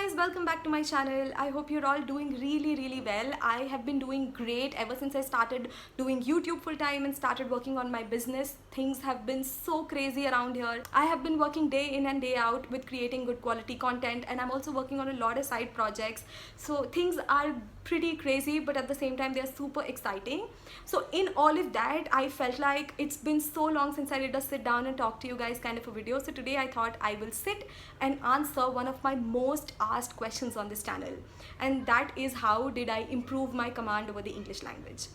guys, welcome back to my channel. I hope you're all doing really well. I have been doing great ever since I started doing YouTube full time and started working on my business. Things have been so crazy around here. I have been working day in and day out with creating good quality content, and I'm also working on a lot of side projects. So things are pretty crazy, but at the same time they're super exciting. So in all of that, I felt like it's been so long since I did a sit down and talk to you guys kind of a video. So today I thought I will sit and answer one of my most asked questions on this channel, and that is, how did I improve my command over the English language?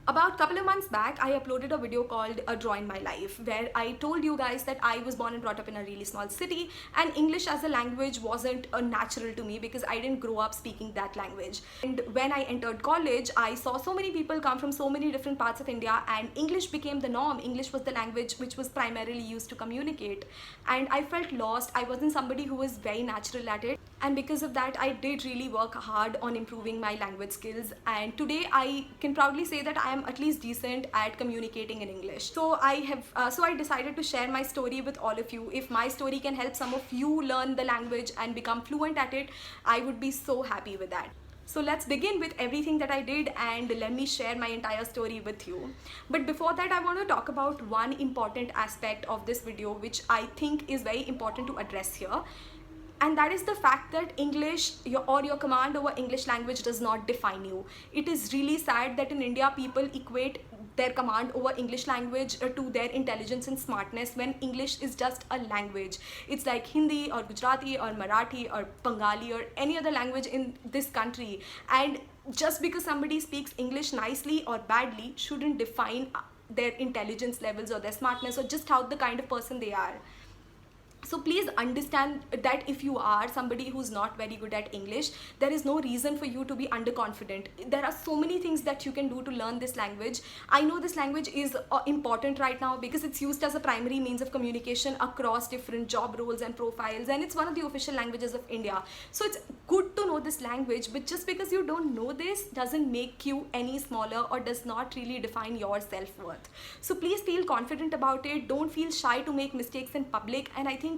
About a couple of months back, I uploaded a video called A Draw in My Life, where I told you guys that I was born and brought up in a really small city, and English as a language wasn't natural to me because I didn't grow up speaking that language. And when I entered college, I saw so many people come from so many different parts of India, and English became the norm. English was the language which was primarily used to communicate, and I felt lost. I wasn't somebody who was very natural at it, and because of that, I did really work hard on improving my language skills, and today I can proudly say that I am at least decent at communicating in English. So I decided to share my story with all of you. If my story can help some of you learn the language and become fluent at it, I would be so happy with that. So let's begin with everything that I did, and let me share my entire story with you. But before that, I want to talk about one important aspect of this video which I think is very important to address here. And that is the fact that English or your command over English language does not define you. It is really sad that in India people equate their command over English language to their intelligence and smartness, when English is just a language. It's like Hindi or Gujarati or Marathi or Bengali or any other language in this country. And just because somebody speaks English nicely or badly shouldn't define their intelligence levels or their smartness or just how the kind of person they are. So please understand that if you are somebody who's not very good at English, there is no reason for you to be underconfident. There are so many things that you can do to learn this language. I know this language is important right now because it's used as a primary means of communication across different job roles and profiles, and it's one of the official languages of India. So it's good to know this language, but just because you don't know this doesn't make you any smaller or does not really define your self-worth. So please feel confident about it. Don't feel shy to make mistakes in public, and I think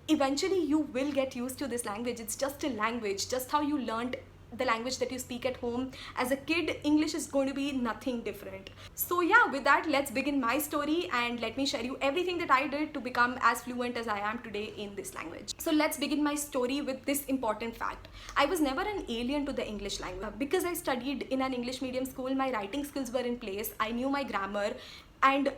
eventually you will get used to this language. It's just a language, just how you learned the language that you speak at home as a kid. English is going to be nothing different. So yeah, with that, let's begin my story and let me share you everything that I did to become as fluent as I am today in this language. So let's begin my story with this important fact. I was never an alien to the English language. Because I studied in an English medium school, my writing skills were in place. I knew my grammar, and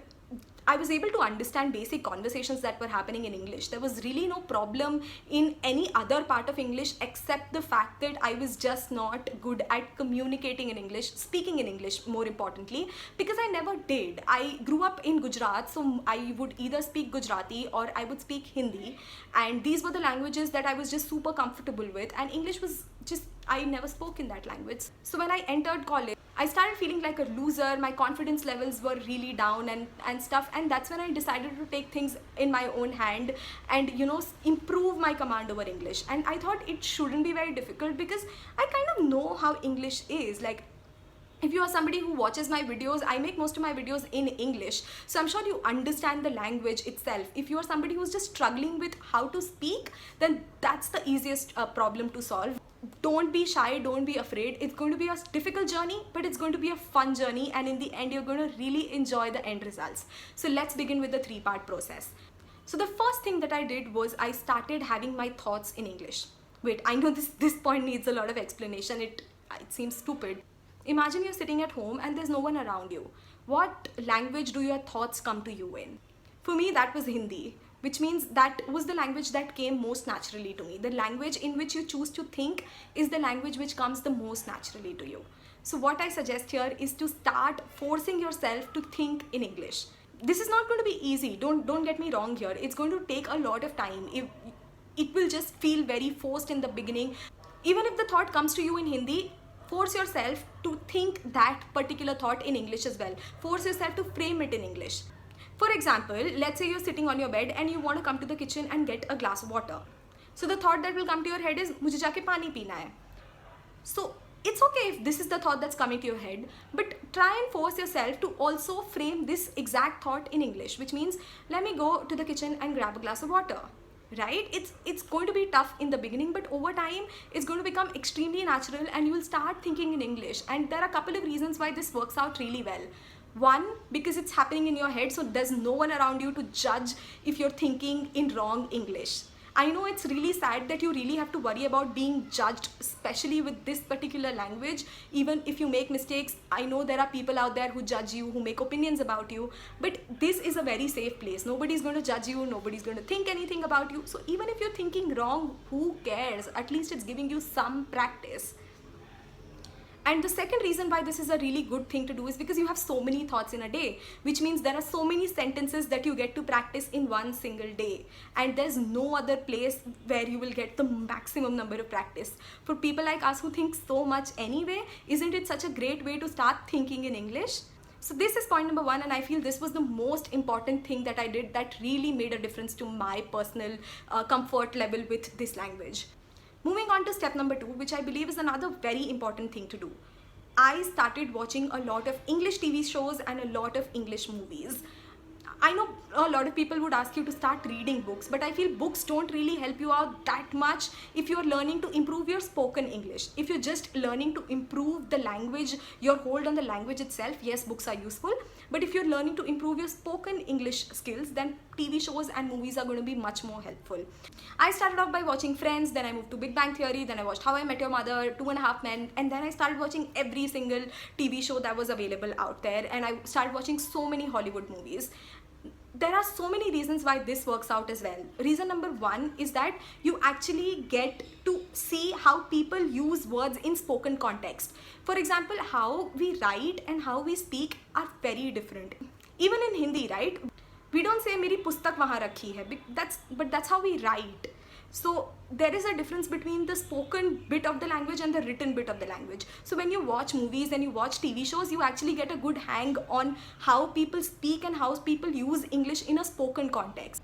I was able to understand basic conversations that were happening in English. There was really no problem in any other part of English except the fact that I was just not good at communicating in English, speaking in English more importantly, because I never did. I grew up in Gujarat, so I would either speak Gujarati or I would speak Hindi, and these were the languages that I was just super comfortable with, and English was just, I never spoke in that language. So when I entered college, I started feeling like a loser. My confidence levels were really down and stuff, and that's when I decided to take things in my own hand and improve my command over English. And I thought it shouldn't be very difficult because I kind of know how English is. Like, if you are somebody who watches my videos, I make most of my videos in English, so I'm sure you understand the language itself. If you are somebody who's just struggling with how to speak, then that's the easiest problem to solve. Don't be shy, don't be afraid. It's going to be a difficult journey, but it's going to be a fun journey, and in the end you're going to really enjoy the end results. So let's begin with the three-part process. So the first thing that I did was I started having my thoughts in English. Wait, I know this point needs a lot of explanation. It seems stupid. Imagine you're sitting at home and there's no one around you. What language do your thoughts come to you in? For me, that was Hindi, which means that was the language that came most naturally to me. The language in which you choose to think is the language which comes the most naturally to you. So what I suggest here is to start forcing yourself to think in English. This is not going to be easy. Don't get me wrong here. It's going to take a lot of time. It will just feel very forced in the beginning. Even if the thought comes to you in Hindi, force yourself to think that particular thought in English as well. Force yourself to frame it in English. For example, let's say you're sitting on your bed and you want to come to the kitchen and get a glass of water. So the thought that will come to your head is, mujhe jaake pani peena hai. So it's okay if this is the thought that's coming to your head, but try and force yourself to also frame this exact thought in English, which means, let me go to the kitchen and grab a glass of water. right? It's going to be tough in the beginning, but over time it's going to become extremely natural and you will start thinking in English. And there are a couple of reasons why this works out really well. One, because it's happening in your head, so there's no one around you to judge if you're thinking in wrong English. I know it's really sad that you really have to worry about being judged, especially with this particular language. Even if you make mistakes, I know there are people out there who judge you, who make opinions about you, but this is a very safe place. Nobody's going to judge you, nobody's going to think anything about you. So even if you're thinking wrong, who cares? At least it's giving you some practice. And the second reason why this is a really good thing to do is because you have so many thoughts in a day, which means there are so many sentences that you get to practice in one single day. And there's no other place where you will get the maximum number of practice. For people like us who think so much anyway, isn't it such a great way to start thinking in English? So this is point number one, and I feel this was the most important thing that I did that really made a difference to my personal comfort level with this language. Moving on to step number two, which I believe is another very important thing to do. I started watching a lot of English TV shows and a lot of English movies. I know a lot of people would ask you to start reading books, but I feel books don't really help you out that much if you're learning to improve your spoken English. If you're just learning to improve the language, your hold on the language itself, yes, books are useful. But if you're learning to improve your spoken English skills, then TV shows and movies are going to be much more helpful. I started off by watching Friends, then I moved to Big Bang Theory, then I watched How I Met Your Mother, Two and a Half Men, and then I started watching every single TV show that was available out there, and I started watching so many Hollywood movies. There are so many reasons why this works out as well. Reason number one is that you actually get to see how people use words in spoken context. For example, how we write and how we speak are very different. Even in Hindi, right? We don't say मेरी पुस्तक वहाँ रखी है, but that's how we write. So there is a difference between the spoken bit of the language and the written bit of the language. So when you watch movies and you watch TV shows, you actually get a good hang on how people speak and how people use English in a spoken context.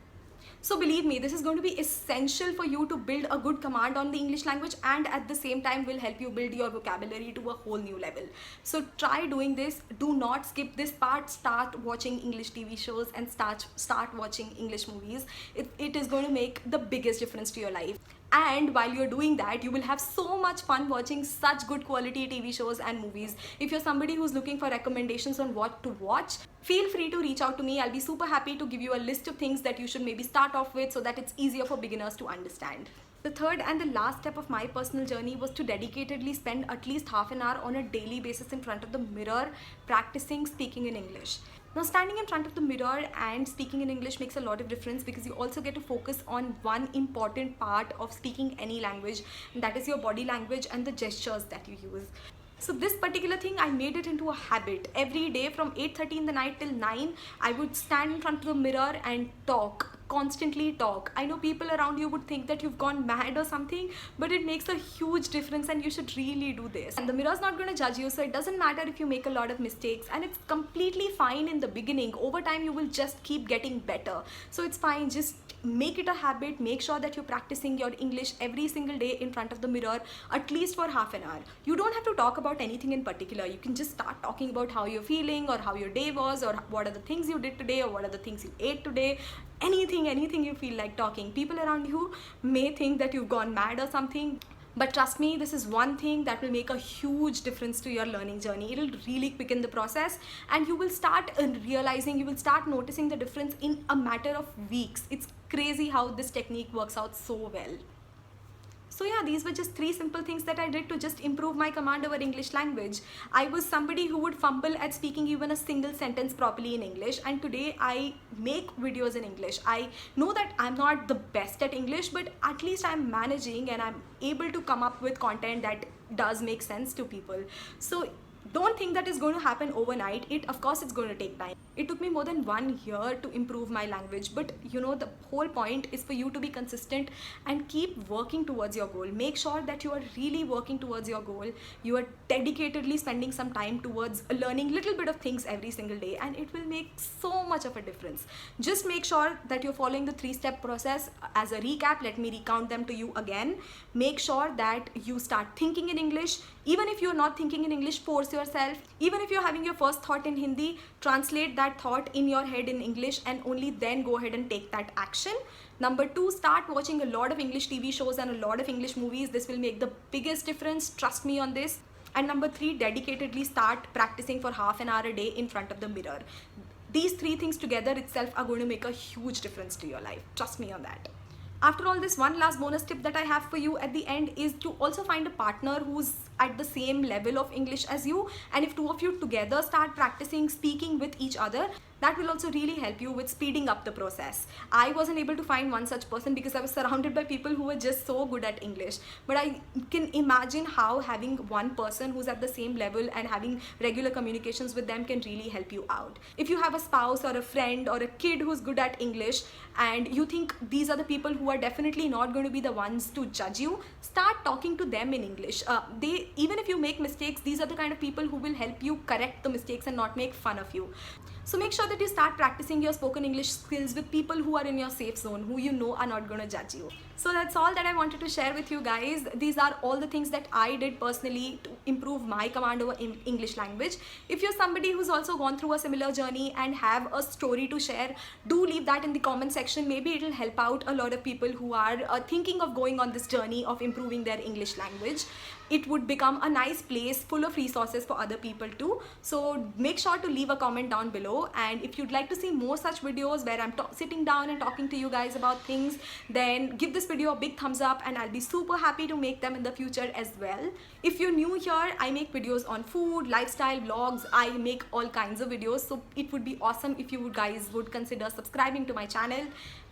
So believe me, this is going to be essential for you to build a good command on the English language, and at the same time will help you build your vocabulary to a whole new level. So try doing this. Do not skip this part. Start watching English TV shows and start watching English movies. It is going to make the biggest difference to your life. And while you're doing that, you will have so much fun watching such good quality TV shows and movies. If you're somebody who's looking for recommendations on what to watch, feel free to reach out to me. I'll be super happy to give you a list of things that you should maybe start off with so that it's easier for beginners to understand. The third and the last step of my personal journey was to dedicatedly spend at least half an hour on a daily basis in front of the mirror practicing speaking in English. Now, standing in front of the mirror and speaking in English makes a lot of difference because you also get to focus on one important part of speaking any language, and that is your body language and the gestures that you use. So this particular thing, I made it into a habit. Every day from 8:30 in the night till 9, I would stand in front of the mirror and talk. Constantly talk. I know people around you would think that you've gone mad or something, but it makes a huge difference and you should really do this. And the mirror's not going to judge you, so it doesn't matter if you make a lot of mistakes, and it's completely fine in the beginning. Over time, you will just keep getting better. So it's fine. Just make it a habit. Make sure that you're practicing your English every single day in front of the mirror, at least for half an hour. You don't have to talk about anything in particular. You can just start talking about how you're feeling or how your day was or what are the things you did today or what are the things you ate today. Anything you feel like talking. People around you may think that you've gone mad or something, but trust me, this is one thing that will make a huge difference to your learning journey. It'll really quicken the process, and you will start realizing, you will start noticing the difference in a matter of weeks. It's crazy how this technique works out so well. So yeah, these were just 3 simple things that I did to just improve my command over English language. I was somebody who would fumble at speaking even a single sentence properly in English, and today I make videos in English. I know that I'm not the best at English, but at least I'm managing and I'm able to come up with content that does make sense to people. So don't think that is going to happen overnight. Of course it's going to take time. It took me more than 1 year to improve my language, but you know, the whole point is for you to be consistent and keep working towards your goal. Make sure that you are really working towards your goal. You are dedicatedly spending some time towards learning little bit of things every single day, and it will make so much of a difference. Just make sure that you're following the 3-step process. As a recap, let me recount them to you again. Make sure that you start thinking in English. Even if you're not thinking in English, force yourself. Even if you're having your first thought in Hindi, translate that thought in your head in English and only then go ahead and take that action. Number 2, start watching a lot of English TV shows and a lot of English movies. This will make the biggest difference, trust me on this. And number 3, dedicatedly start practicing for half an hour a day in front of the mirror. These 3 things together itself are going to make a huge difference to your life. Trust me on that. After all this, one last bonus tip that I have for you at the end is to also find a partner who's at the same level of English as you. And if 2 of you together start practicing speaking with each other, that will also really help you with speeding up the process. I wasn't able to find one such person because I was surrounded by people who were just so good at English. But I can imagine how having one person who's at the same level and having regular communications with them can really help you out. If you have a spouse or a friend or a kid who's good at English and you think these are the people who are definitely not going to be the ones to judge you, start talking to them in English. Even if you make mistakes, these are the kind of people who will help you correct the mistakes and not make fun of you. So make sure that you start practicing your spoken English skills with people who are in your safe zone, who you know are not going to judge you. So that's all that I wanted to share with you guys. These are all the things that I did personally to improve my command over English language. If you're somebody who's also gone through a similar journey and have a story to share, do leave that in the comment section. Maybe it'll help out a lot of people who are thinking of going on this journey of improving their English language. It would become a nice place full of resources for other people too. So make sure to leave a comment down below, and if you'd like to see more such videos where I'm sitting down and talking to you guys about things, then give this video a big thumbs up and I'll be super happy to make them in the future as well. If you're new here, I make videos on food, lifestyle, vlogs. I make all kinds of videos, so it would be awesome if you guys would consider subscribing to my channel,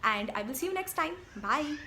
and I will see you next time. Bye.